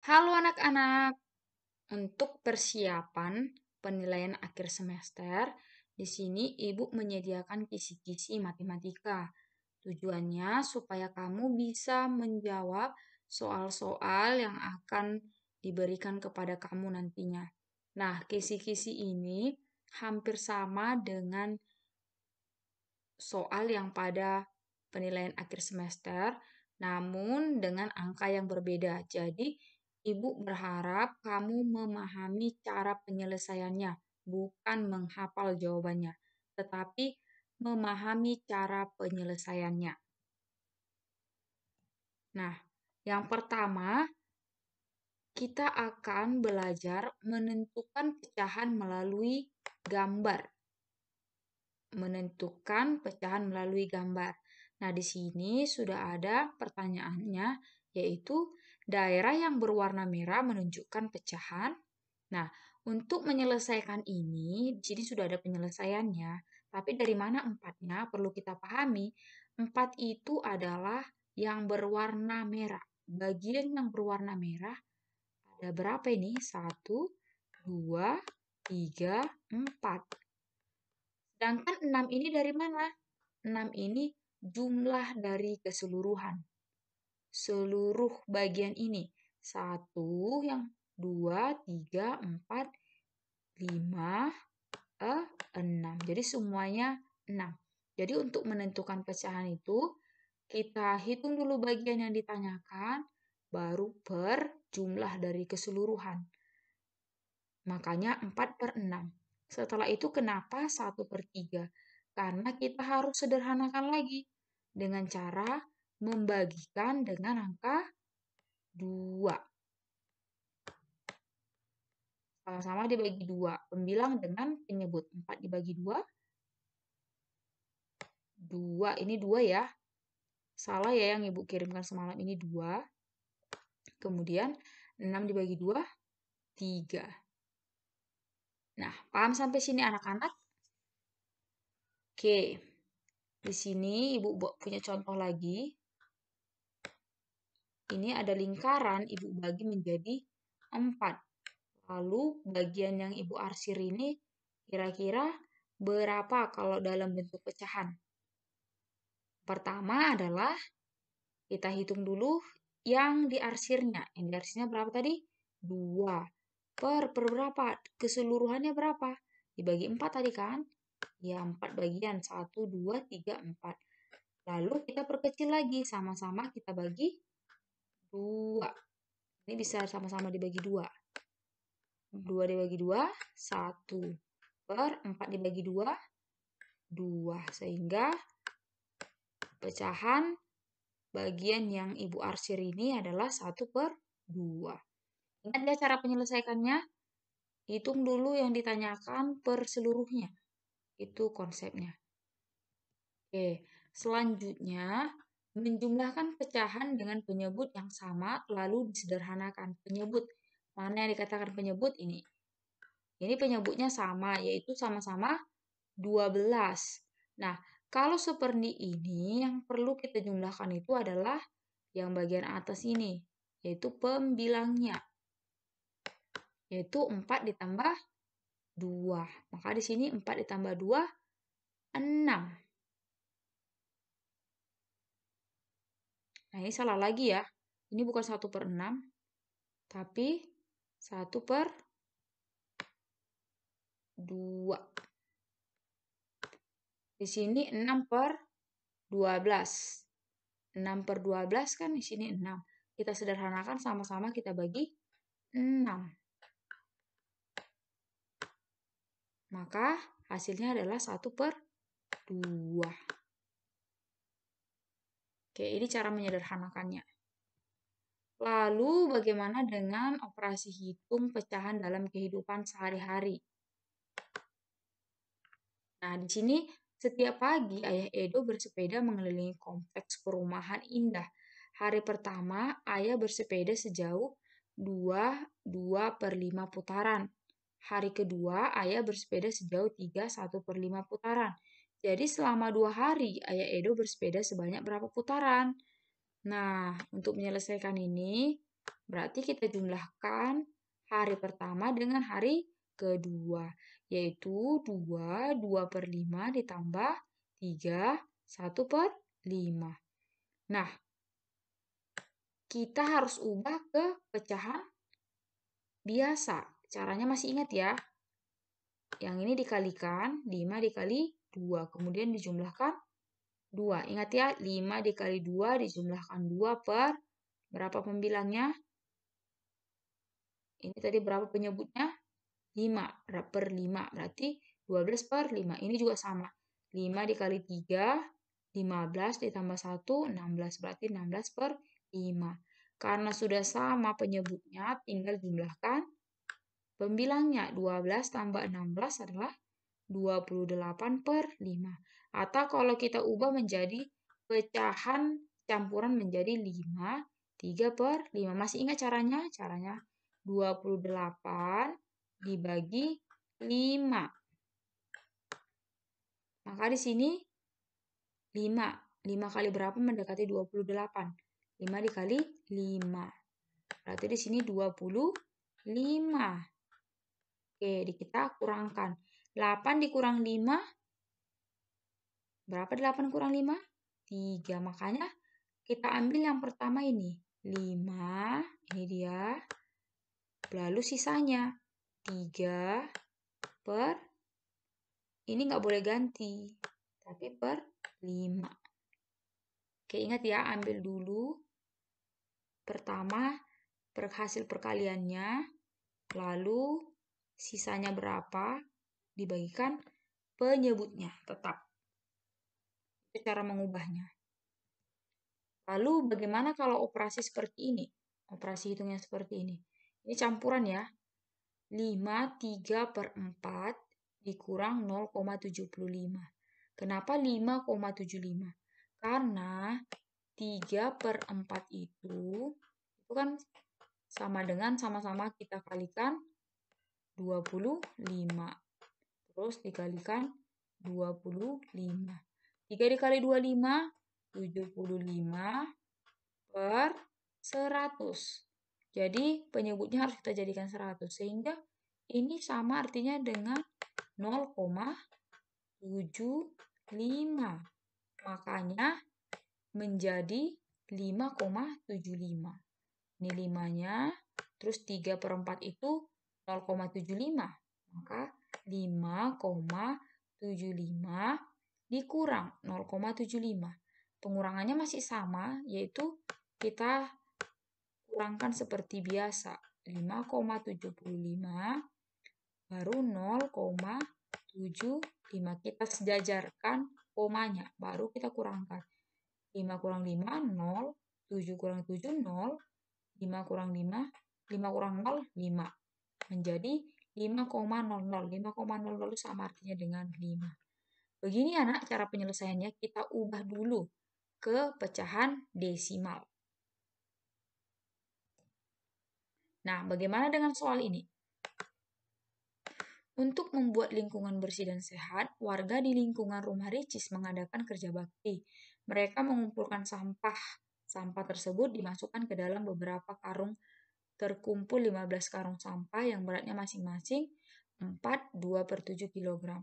Halo anak-anak, untuk persiapan penilaian akhir semester, di sini Ibu menyediakan kisi-kisi matematika. Tujuannya supaya kamu bisa menjawab soal-soal yang akan diberikan kepada kamu nantinya. Nah, kisi-kisi ini hampir sama dengan soal yang pada penilaian akhir semester, namun dengan angka yang berbeda. Jadi, Ibu berharap kamu memahami cara penyelesaiannya, bukan menghafal jawabannya, tetapi memahami cara penyelesaiannya. Nah, yang pertama, kita akan belajar menentukan pecahan melalui gambar. Menentukan pecahan melalui gambar. Nah, di sini sudah ada pertanyaannya, yaitu daerah yang berwarna merah menunjukkan pecahan. Nah, untuk menyelesaikan ini, di sini sudah ada penyelesaiannya. Tapi dari mana empatnya perlu kita pahami. Empat itu adalah yang berwarna merah. Bagian yang berwarna merah ada berapa ini? 1, 2, 3, 4. Sedangkan 6 ini dari mana? 6 ini jumlah dari keseluruhan. Seluruh bagian ini. 1, yang 2, 3, 4, 5, 6. Jadi semuanya 6. Jadi untuk menentukan pecahan itu, kita hitung dulu bagian yang ditanyakan, baru per jumlah dari keseluruhan. Makanya 4/6. Setelah itu kenapa 1/3? Karena kita harus sederhanakan lagi dengan cara membagikan dengan angka 2. Sama-sama dibagi 2. Pembilang dengan penyebut. 4 dibagi 2. 2. Ini 2 ya. Salah ya yang Ibu kirimkan semalam ini 2. Kemudian 6 dibagi 2. 3. Nah, paham sampai sini anak-anak? Oke. Di sini Ibu punya contoh lagi. Ini ada lingkaran, Ibu bagi menjadi 4. Lalu bagian yang Ibu arsir ini kira-kira berapa kalau dalam bentuk pecahan? Pertama adalah kita hitung dulu yang diarsirnya. Yang diarsirnya berapa tadi? 2. Per berapa? Keseluruhannya berapa? Dibagi 4 tadi kan? Ya, 4 bagian. 1, 2, 3, 4. Lalu kita perkecil lagi. Sama-sama kita bagi 2. Ini bisa sama-sama dibagi 2. 2 dibagi 2, 1. Per 4 dibagi 2, 2. Sehingga pecahan bagian yang Ibu arsir ini adalah 1/2. Ingat ya cara penyelesaiannya? Hitung dulu yang ditanyakan per seluruhnya. Itu konsepnya. Oke, selanjutnya menjumlahkan pecahan dengan penyebut yang sama lalu disederhanakan. Penyebut. Mana yang dikatakan penyebut ini? Ini penyebutnya sama, yaitu sama-sama 12. Nah, kalau seperti ini, yang perlu kita jumlahkan itu adalah yang bagian atas ini, yaitu pembilangnya. Yaitu 4 ditambah 2. Maka di sini 4 ditambah 2, 6. Nah, ini salah lagi ya. Ini bukan 1/6, tapi 1/2. Di sini 6/12. 6/12 kan di sini 6. Kita sederhanakan sama-sama kita bagi 6. Maka hasilnya adalah 1/2. Oke, ini cara menyederhanakannya. Lalu bagaimana dengan operasi hitung pecahan dalam kehidupan sehari-hari? Nah, di sini setiap pagi Ayah Edo bersepeda mengelilingi kompleks perumahan indah. Hari pertama, Ayah bersepeda sejauh 2/5 putaran. Hari kedua, Ayah bersepeda sejauh 3/1/5 putaran. Jadi selama 2 hari, Ayah Edo bersepeda sebanyak berapa putaran? Nah, untuk menyelesaikan ini, Berarti kita jumlahkan hari pertama dengan hari kedua, yaitu 2/5 ditambah 3, 1/5. Nah, kita harus ubah ke pecahan biasa. Caranya masih ingat ya? Yang ini dikalikan, 5 dikali 2, kemudian dijumlahkan 2. Ingat ya, 5 dikali 2 dijumlahkan 2 per berapa pembilangnya? Ini tadi berapa penyebutnya? 5 per 5, berarti 12/5. Ini juga sama. 5 dikali 3, 15 ditambah 1, 16. Berarti 16/5. Karena sudah sama penyebutnya, tinggal jumlahkan pembilangnya. 12 tambah 16 adalah 28/5. Atau kalau kita ubah menjadi pecahan campuran menjadi 5, 3/5. Masih ingat caranya? Caranya 28 dibagi 5. Maka di sini 5. 5 kali berapa mendekati 28? 5 dikali 5. Berarti di sini 25. Oke, kita kurangkan. 8 dikurang 5. Berapa 8 kurang 5? 3. Makanya kita ambil yang pertama ini. 5. Ini dia. Lalu sisanya. 3 per. Ini nggak boleh ganti. Tapi per 5. Oke, ingat ya. Ambil dulu. Pertama, hasil perkaliannya. Lalu sisanya berapa. Dibagikan penyebutnya. Tetap. Itu cara mengubahnya. Lalu bagaimana kalau operasi seperti ini? Operasi hitungnya seperti ini. Ini campuran ya. 5, 3/4 dikurang 0,75. Kenapa 5,75? Karena 3/4 itu kan sama dengan sama-sama kita kalikan 25. Terus dikalikan 25. 3 dikali 25, 75 per 100. Jadi penyebutnya harus kita jadikan 100. Sehingga ini sama artinya dengan 0,75. Makanya menjadi 5,75. Ini 5-nya. Terus 3/4 itu 0,75. Maka 5,75 dikurang 0,75. Pengurangannya masih sama, yaitu kita kurangkan seperti biasa. 5,75 baru 0,75. Kita sejajarkan komanya, baru kita kurangkan. 5 kurang 5, 0. 7 kurang 7, 0. 5 kurang 5, 5 kurang 0, 5. Menjadi 5,00. 5,00 sama artinya dengan 5. Begini anak cara penyelesaiannya, kita ubah dulu ke pecahan desimal. Nah, bagaimana dengan soal ini? Untuk membuat lingkungan bersih dan sehat, warga di lingkungan rumah Ricis mengadakan kerja bakti. Mereka mengumpulkan sampah. Sampah tersebut dimasukkan ke dalam beberapa karung. Terkumpul 15 karung sampah yang beratnya masing-masing 4, 2/7 kg.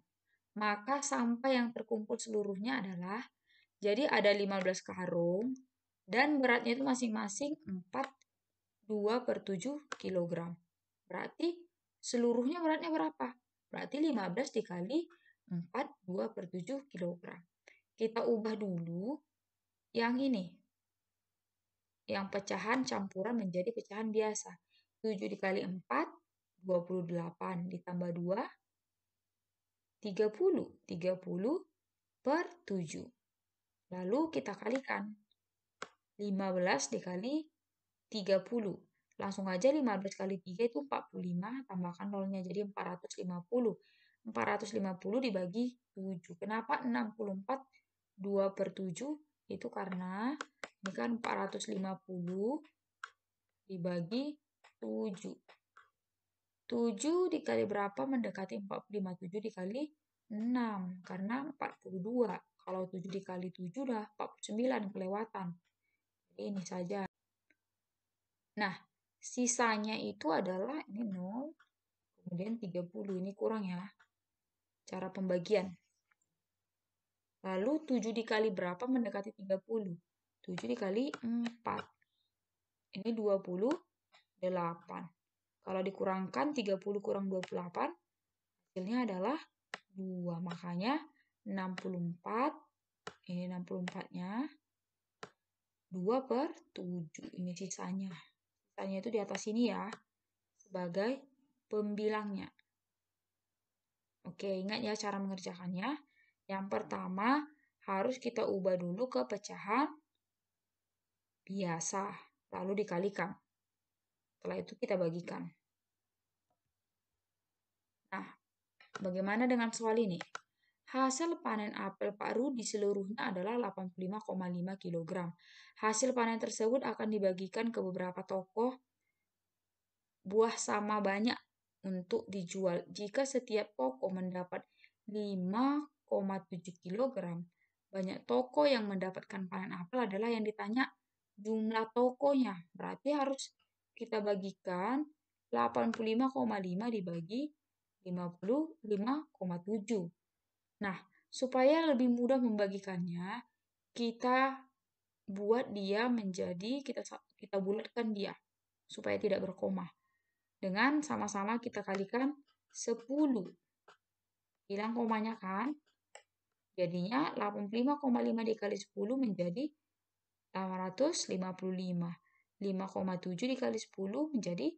Maka sampah yang terkumpul seluruhnya adalah, jadi ada 15 karung dan beratnya itu masing-masing 4, 2/7 kg. Berarti seluruhnya beratnya berapa? Berarti 15 dikali 4, 2/7 kg. Kita ubah dulu yang ini. Yang pecahan campuran menjadi pecahan biasa. 7 dikali 4, 28. Ditambah 2, 30. 30/7. Lalu kita kalikan. 15 dikali 30. Langsung aja 15 kali 3 itu 45, tambahkan nolnya jadi 450. 450 dibagi 7. Kenapa 64 2/7? Itu karena ini kan 450 dibagi 7. 7 dikali berapa mendekati 45? 7 dikali 6. Karena 42. Kalau 7 dikali 7 udah 49 kelewatan. Jadi ini saja. Nah, sisanya itu adalah ini 0, kemudian 30. Ini kurang ya, cara pembagian. Lalu 7 dikali berapa mendekati 30? 7 dikali 4. Ini 28. Kalau dikurangkan 30 kurang 28, hasilnya adalah 2. Makanya 64, ini 64-nya, 2/7. Ini sisanya. Sisanya itu di atas sini ya, sebagai pembilangnya. Oke, ingat ya cara mengerjakannya. Yang pertama, harus kita ubah dulu ke pecahan biasa, lalu dikalikan. Setelah itu kita bagikan. Nah, bagaimana dengan soal ini? Hasil panen apel Pak Rudi seluruhnya adalah 85,5 kg. Hasil panen tersebut akan dibagikan ke beberapa toko buah sama banyak untuk dijual. Jika setiap toko mendapat 5,7 kg, banyak toko yang mendapatkan panen apel adalah yang ditanya jumlah tokonya. Berarti harus kita bagikan 85,5 dibagi 55,7. Nah, supaya lebih mudah membagikannya, kita buat dia menjadi, kita bulatkan dia supaya tidak berkoma. Dengan sama-sama kita kalikan 10. Hilang komanya kan? Jadinya 85,5 dikali 10 menjadi 855. 5,7 dikali 10 menjadi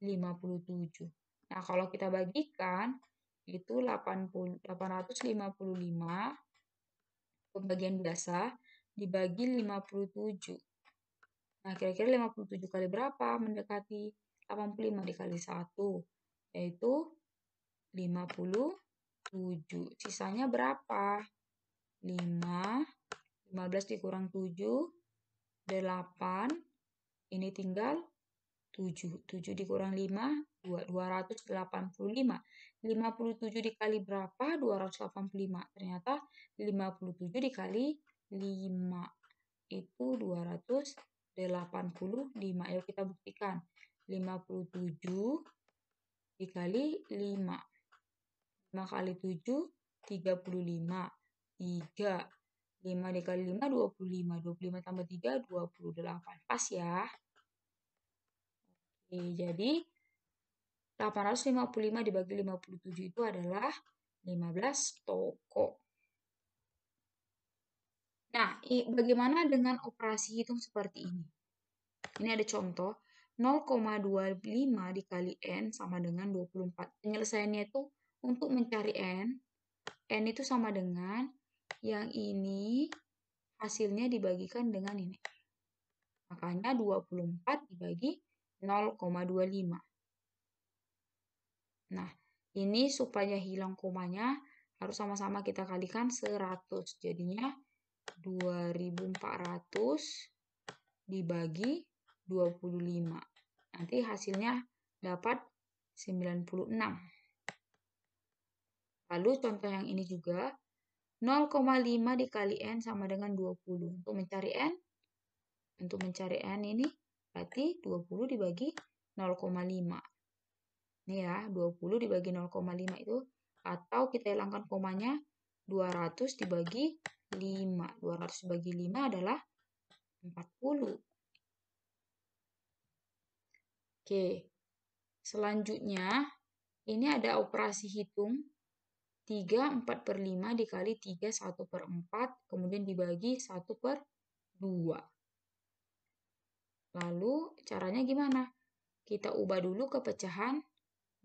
57. Nah, kalau kita bagikan, itu 855 pembagian biasa dibagi 57. Nah, kira-kira 57 kali berapa mendekati 85 dikali 1, yaitu 57. Sisanya berapa? 5, 15 dikurang 7, 8, ini tinggal 7. 7 dikurang 5, 285. 57 dikali berapa? 285. Ternyata 57 dikali 5 itu 285. Ayo kita buktikan. 57 dikali 5. 5 kali 7, 35. 3. 5 dikali 5, 25. 25 tambah 3, 28. Pas ya. Oke, jadi 855 dibagi 57 itu adalah 15 toko. Nah, bagaimana dengan operasi hitung seperti ini? Ini ada contoh, 0,25 dikali N sama dengan 24. Penyelesaiannya itu untuk mencari N itu sama dengan yang ini hasilnya dibagikan dengan ini. Makanya 24 dibagi 0,25. Nah, ini supaya hilang komanya harus sama-sama kita kalikan 100. Jadinya 2400 dibagi 25. Nanti hasilnya dapat 96. Lalu contoh yang ini juga 0,5 dikali N sama dengan 20. Untuk mencari N ini berarti 20 dibagi 0,5. Ini ya, 20 dibagi 0,5 itu, atau kita hilangkan komanya, 200 dibagi 5. 200 dibagi 5 adalah 40. Oke, selanjutnya ini ada operasi hitung 3 4/5 dikali 3 1/4 kemudian dibagi 1/2. Lalu caranya gimana? Kita ubah dulu ke pecahan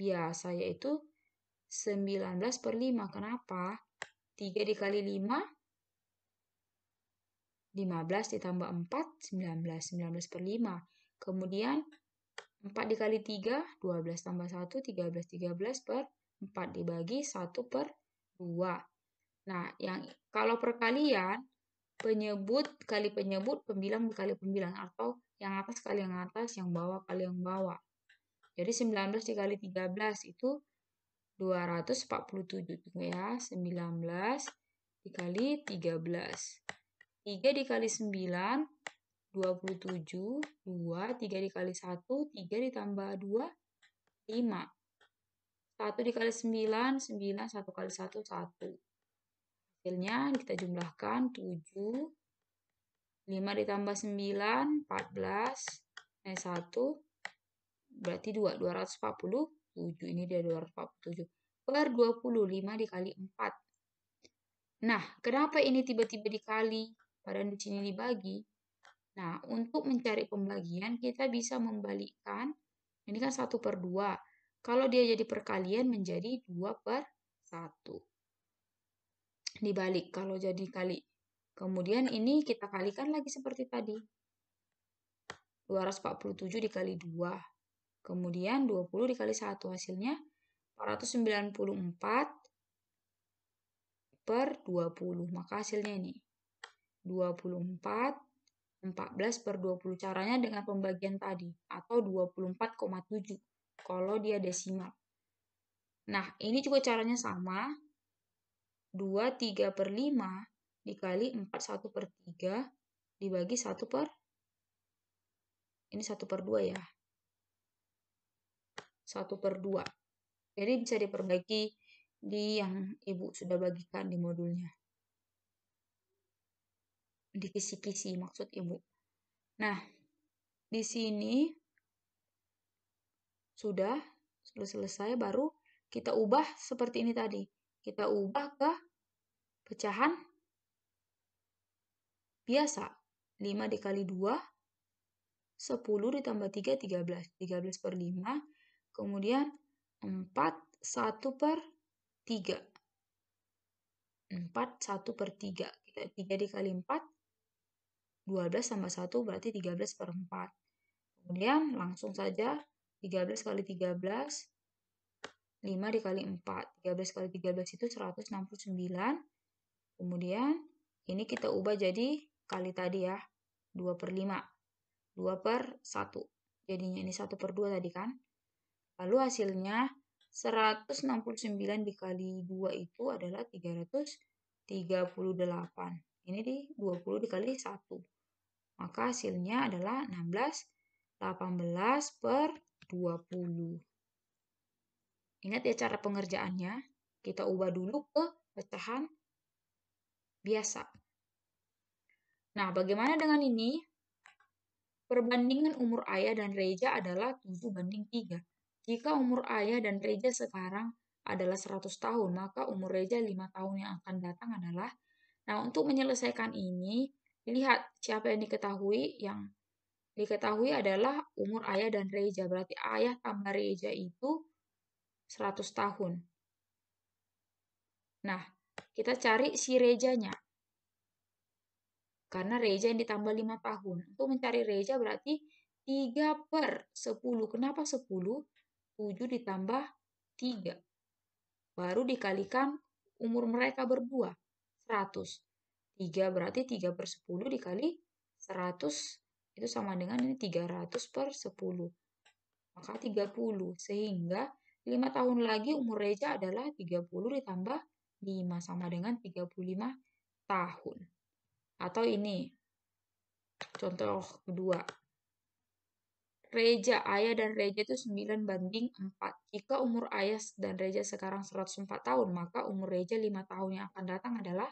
biasa yaitu 19/5. Kenapa? 3 dikali 5 15 ditambah 4 19. 19/5. Kemudian 4 dikali 3, 12 tambah 1, 13. 13/4 dibagi 1/2. Nah, yang kalau perkalian, penyebut kali penyebut, pembilang kali pembilang, atau yang atas kali yang atas, yang bawah kali yang bawah. Jadi 19 dikali 13 itu 247. Tunggu ya, 19 dikali 13. 3 dikali 9 27, 2, 3 dikali 1, 3 ditambah 2, 5. 1 dikali 9, 9, 1 kali 1, 1. Hasilnya kita jumlahkan 7, 5 ditambah 9, 14, 1, berarti 2, 247. Ini dia 247. Per 20, 5 dikali 4. Nah, kenapa ini tiba-tiba dikali? Padahal di sini dibagi. Nah, untuk mencari pembagian, kita bisa membalikkan. Ini kan 1 per 2. Kalau dia jadi perkalian menjadi 2 per 1. Dibalik kalau jadi kali. Kemudian ini kita kalikan lagi seperti tadi. 247 dikali 2. Kemudian 20 dikali 1. Hasilnya 494 per 20. Maka hasilnya ini 24, 14 per 20. Caranya dengan pembagian tadi. Atau 24,7 kalau dia desimal. Nah, ini juga caranya sama. 2, 3 per 5 dikali 4, 1 per 3 dibagi 1 per, ini 1 per 2 ya. 1 per 2. Jadi bisa diperbaiki di yang Ibu sudah bagikan di modulnya. Di kisi-kisi maksud Ibu. Nah, di sini sudah selesai, baru kita ubah seperti ini tadi. Kita ubah ke pecahan biasa. 5 dikali 2, 10 ditambah 3, 13. 13 per 5. Kemudian 4, 1 per 3. 4, 1 per 3. 3 dikali 4, 12 tambah 1 berarti 13 per 4. Kemudian langsung saja 13 kali 13, 5 dikali 4. 13 kali 13 itu 169. Kemudian ini kita ubah jadi kali tadi ya, 2 per 5. 2 per 1. Jadinya ini 1 per 2 tadi kan. Lalu hasilnya 169 dikali 2 itu adalah 338. Ini di 20 dikali 1. Maka hasilnya adalah 16, 18 per 20. Ingat ya cara pengerjaannya. Kita ubah dulu ke pecahan biasa. Nah, bagaimana dengan ini? Perbandingan umur ayah dan Reja adalah 7:3. Jika umur ayah dan Reja sekarang adalah 100 tahun, maka umur Reja 5 tahun yang akan datang adalah. Nah, untuk menyelesaikan ini, lihat siapa yang diketahui. Yang diketahui adalah umur ayah dan Reja. Berarti ayah tambah Reja itu 100 tahun. Nah, kita cari si Rejanya. Karena Reja yang ditambah 5 tahun. Untuk mencari Reja berarti 3 per 10. Kenapa 10? 7 ditambah 3. Baru dikalikan umur mereka berdua. 100. 3 berarti 3 per 10 dikali 100. Itu sama dengan ini 300 per 10. Maka 30. Sehingga 5 tahun lagi umur Reja adalah 30 ditambah 5. Sama dengan 35 tahun. Atau ini, contoh kedua. Reja, ayah dan Reja itu 9:4. Jika umur ayah dan Reja sekarang 104 tahun, maka umur Reja 5 tahun yang akan datang adalah,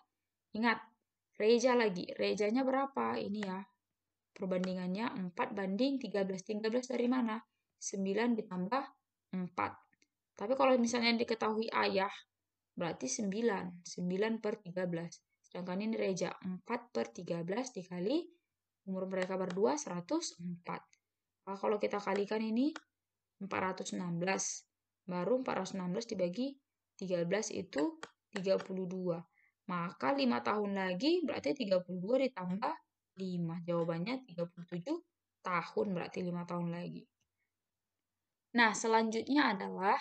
ingat, Reja lagi. Rejanya berapa? Ini ya. Perbandingannya 4:13. 13 dari mana? 9 ditambah 4. Tapi kalau misalnya diketahui ayah, berarti 9. 9 per 13. Sedangkan ini Reja 4 per 13 dikali umur mereka berdua 104. Nah, kalau kita kalikan ini 416. Baru 416 dibagi 13 itu 32. Maka 5 tahun lagi berarti 32 ditambah 5. Jawabannya 37 tahun berarti 5 tahun lagi. Nah, selanjutnya adalah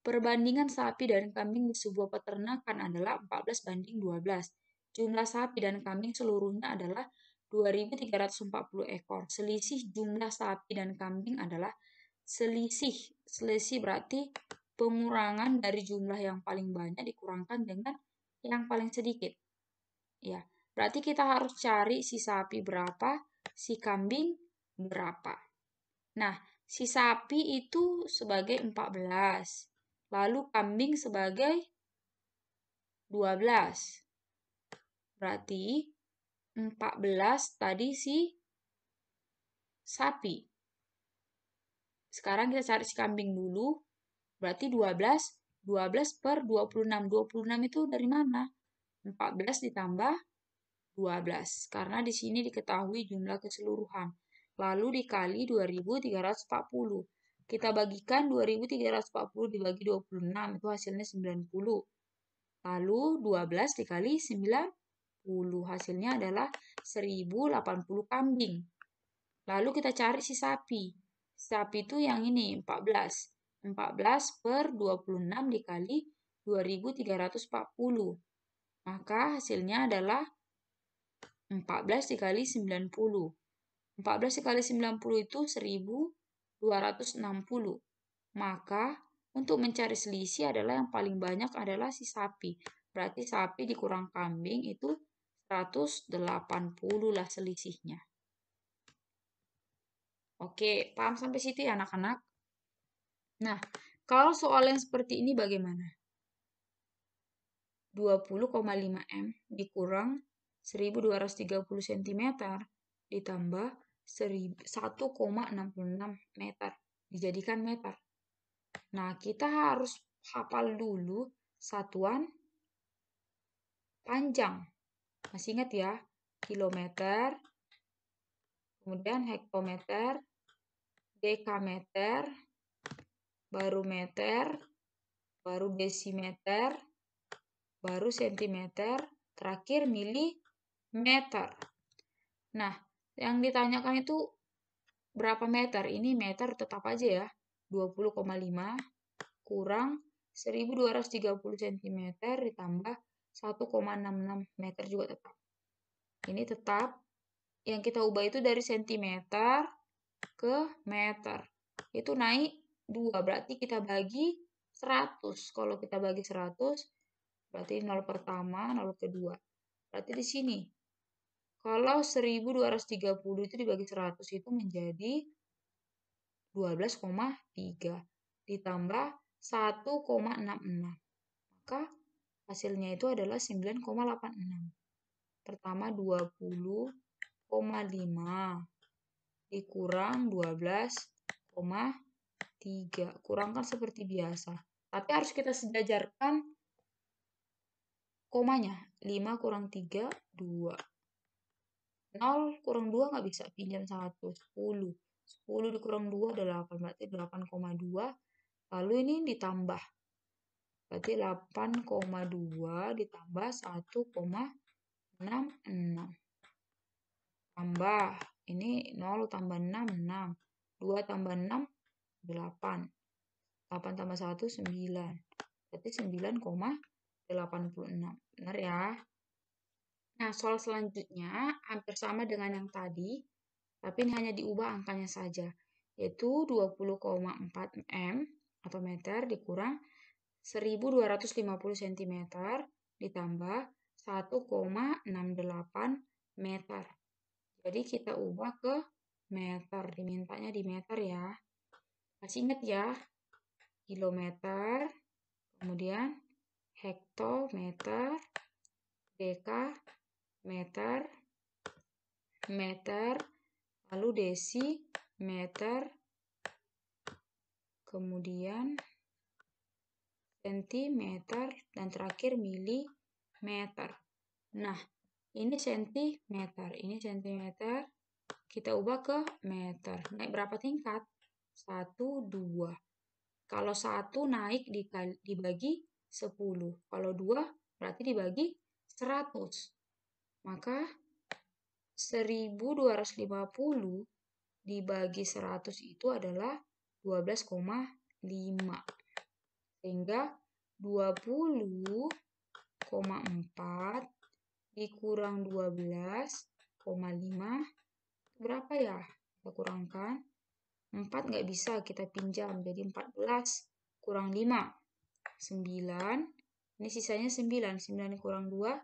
perbandingan sapi dan kambing di sebuah peternakan adalah 14:12. Jumlah sapi dan kambing seluruhnya adalah 2.340 ekor. Selisih jumlah sapi dan kambing adalah selisih. Selisih berarti pengurangan dari jumlah yang paling banyak dikurangkan dengan yang paling sedikit. Ya, Berarti kita harus cari si sapi berapa, si kambing berapa. Nah, si sapi itu sebagai 14. Lalu kambing sebagai 12. Berarti 14 tadi si sapi. Sekarang kita cari si kambing dulu. Berarti 12. 12 per 26. 26 itu dari mana? 14 ditambah 12. Karena di sini diketahui jumlah keseluruhan. Lalu dikali 2340. Kita bagikan 2340 dibagi 26. Itu hasilnya 90. Lalu 12 dikali 90. Hasilnya adalah 1080 kambing. Lalu kita cari si sapi. Sapi itu yang ini 14. 14 per 26 dikali 2340. Maka hasilnya adalah 14 dikali 90. 14 dikali 90 itu 1260. Maka untuk mencari selisih adalah yang paling banyak adalah si sapi. Berarti sapi dikurang kambing itu 180 lah selisihnya. Oke, paham sampai situ ya anak-anak? Nah, kalau soal yang seperti ini bagaimana? 20,5 M dikurang 1230 cm ditambah 1,66 meter. Dijadikan meter. Nah, kita harus hafal dulu satuan panjang. Masih ingat ya? Kilometer, kemudian hektometer, dekameter, baru meter, baru desimeter, baru sentimeter, terakhir milimeter. Nah, yang ditanyakan itu berapa meter? Ini meter tetap aja ya. 20,5 kurang 1230 cm ditambah 1,66 meter juga tetap. Ini tetap yang kita ubah itu dari sentimeter ke meter. Itu naik 2, berarti kita bagi 100. Kalau kita bagi 100, berarti 0 pertama, 0 kedua. Berarti di sini. Kalau 1230 itu dibagi 100 itu menjadi 12,3 ditambah 1,66. Maka hasilnya itu adalah 9,86. Pertama 20,5 dikurang 12,3. Kurangkan seperti biasa. Tapi harus kita sejajarkan komanya. 5 kurang 3, 2. 0 kurang 2 nggak bisa, pinjam 1, 10. 10 dikurang 2 adalah 8, berarti 8,2. Lalu ini ditambah. Berarti 8,2 ditambah 1,66. Tambah. Ini 0 tambah 6, 6. 2 tambah 6, 8. 8 tambah 1, 9. Berarti 9,86. Benar ya? Nah, soal selanjutnya hampir sama dengan yang tadi, tapi ini hanya diubah angkanya saja, yaitu 20,4 M atau meter dikurang 1250 cm ditambah 1,68 meter. Jadi kita ubah ke meter, dimintanya di meter ya. Masih ingat ya, kilometer, kemudian hektometer, dekameter, meter, lalu desimeter, kemudian sentimeter, dan terakhir milimeter. Nah, ini sentimeter, ini sentimeter, kita ubah ke meter. Naik berapa tingkat? 1, 2. Kalau 1 naik dibagi 10. Kalau 2 berarti dibagi 100. Maka 1250 dibagi 100 itu adalah 12,5. Sehingga 20,4 dikurang 12,5 berapa ya? Kita kurangkan. 4 nggak bisa, kita pinjam. Jadi 14 kurang 5. 9. Ini sisanya 9. 9 kurang 2,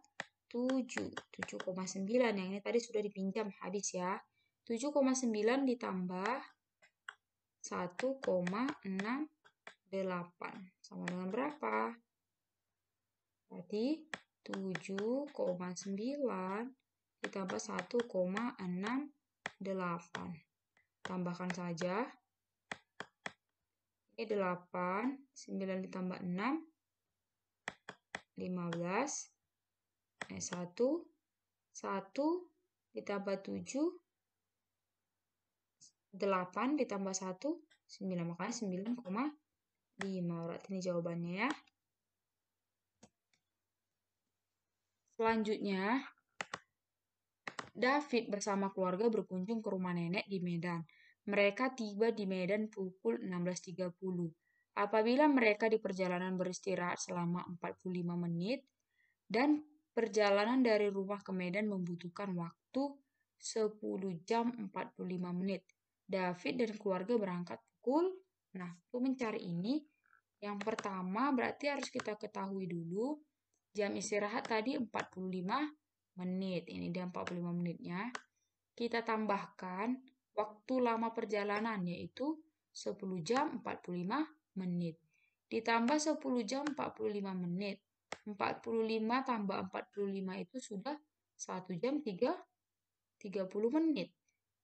7,9 yang ini tadi sudah dipinjam habis ya. 7,9 ditambah 1,68 sama dengan berapa? Berarti 7,9 ditambah 1,68. Tambahkan saja. Ini 8, 9 ditambah 6, 15. 1 ditambah 7, 8 ditambah 1, 9. Makanya 9,5. Berarti ini jawabannya ya. Selanjutnya, David bersama keluarga berkunjung ke rumah nenek di Medan. Mereka tiba di Medan pukul 16.30. Apabila mereka di perjalanan beristirahat selama 45 menit, dan perjalanan dari rumah ke Medan membutuhkan waktu 10 jam 45 menit. David dan keluarga berangkat pukul. Nah, untuk mencari ini, yang pertama berarti harus kita ketahui dulu jam istirahat tadi 45 menit. Ini dia 45 menitnya. Kita tambahkan waktu lama perjalanan yaitu 10 jam 45 menit. Ditambah 10 jam 45 menit. 45 tambah 45 itu sudah 1 jam 30 menit.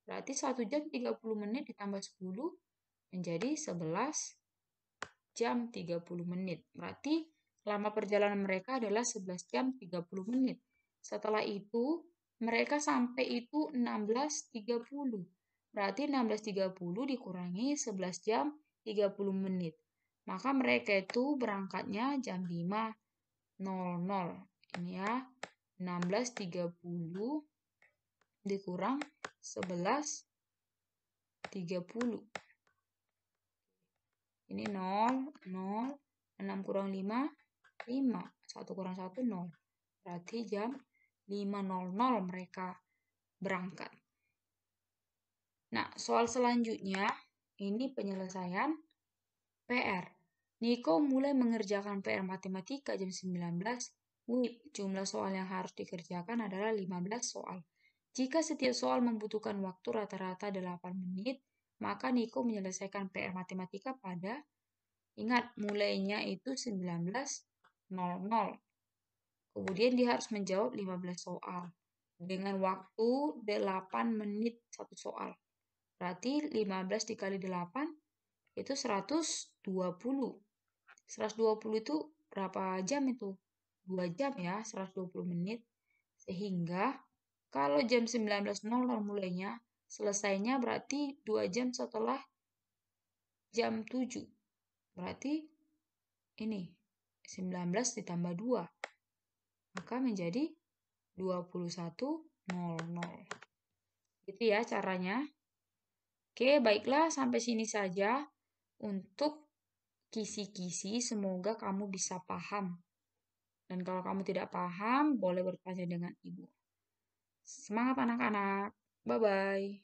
Berarti 1 jam 30 menit ditambah 10 menjadi 11 jam 30 menit. Berarti lama perjalanan mereka adalah 11 jam 30 menit. Setelah itu, mereka sampai itu 16.30. Berarti 16.30 dikurangi 11 jam 30 menit. Maka mereka itu berangkatnya jam 5.00. Ini ya, 16.30 dikurang 11.30. Ini 0, 0, 6 kurang 5, 5. 1 kurang 1, 0. Berarti jam 5.00 mereka berangkat. Nah, soal selanjutnya, ini penyelesaian PR. Niko mulai mengerjakan PR matematika jam 19 WIB. Jumlah soal yang harus dikerjakan adalah 15 soal. Jika setiap soal membutuhkan waktu rata-rata 8 menit, maka Niko menyelesaikan PR matematika pada, ingat, mulainya itu 19.00. Kemudian dia harus menjawab 15 soal. Dengan waktu 8 menit satu soal. Berarti 15 dikali 8 itu 120. 120 itu berapa jam itu? 2 jam ya, 120 menit. Sehingga kalau jam 19.00 mulainya, selesainya berarti 2 jam setelah jam 7. Berarti ini 19 ditambah 2. Maka menjadi 21.00. Gitu ya caranya. Oke, baiklah sampai sini saja untuk kisi-kisi. Semoga kamu bisa paham. Dan kalau kamu tidak paham, boleh bertanya dengan ibu. Semangat anak-anak. Bye-bye.